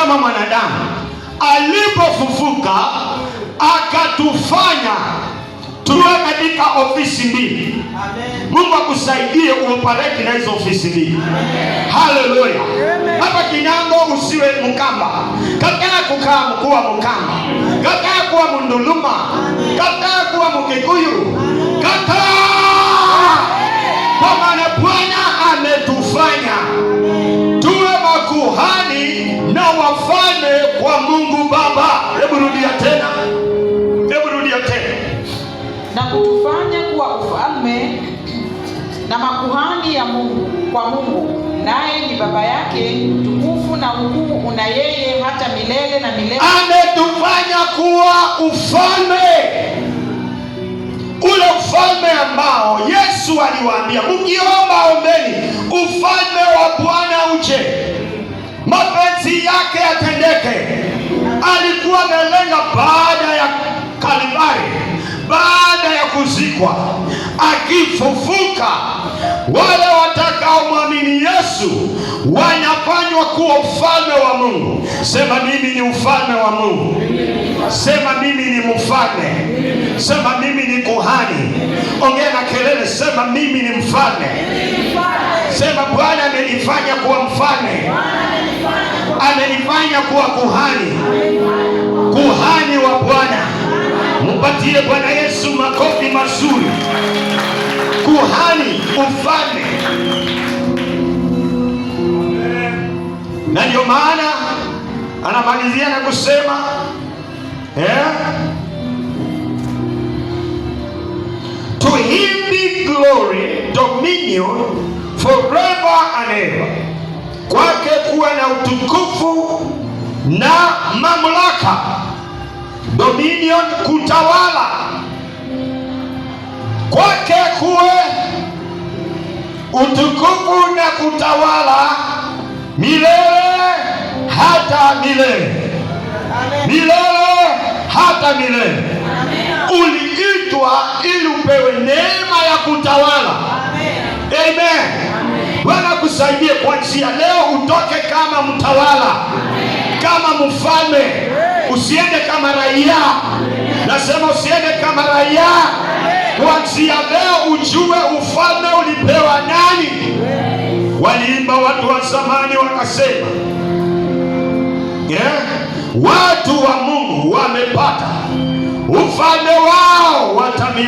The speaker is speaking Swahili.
kama mwanadamu. Alipofufuka akatufanya tuwe katika ofisi mbili. Mungu akusaidie uoperate na hizo ofisi mbili. Haleluya. Hapa Kinango usiwe Mkamba. Kataa kukaa kuwa Mkamba. Kataa kuwa Munduluma. Kataa kuwa Mkikuyu. Kataa. Kwa maana Bwana ametufanya tuwe makuhani na wafalme kwa Mungu Baba. Hebu rudia tena. Na kutufanya kuwa ufalme na makuhani ya Mungu kwa Mungu, naye ni Baba yake. Utukufu na ukuu una yeye hata milele na milele. Ametufanya kuwa ufalme, ule ufalme ambao Yesu aliwaambia, mkiomba ombeni ufalme wa Bwana uje, mapenzi yake yatendeke. Alikuwa amelenga baada ya Kalvari, baada ya kuzikwa, akifufuka, wale watakaomwamini Yesu wanafanywa kuwa ufalme wa Mungu. Sema mimi ni ufalme wa Mungu. Sema mimi ni mfalme. Sema mimi ni kuhani. Ongea na kelele, sema mimi ni mfalme. Sema Bwana amenifanya kuwa mfalme, amenifanya kuwa kuhani, kuhani wa Bwana. Mpatie Bwana Yesu makofi mazuri. Kuhani, ufalme. Na ndio maana anamalizia na kusema to him be glory, dominion forever and ever. Kwake kuwa na utukufu na mamlaka. Dominion, kutawala. Kwake kuwe utukufu na kutawala milele hata milele. Milele hata milele. Uliitwa ili upewe neema ya kutawala. Amen. Bwana kusaidie kuanzia leo utoke kama mtawala, kama mfalme. Usiende kama raia. Nasema usiende kama raia. Kuanzia leo ujue ufalme ulipewa nani. Waliimba watu wa zamani wakasema, watu wa Mungu wamepata ufalme wao watamiliki.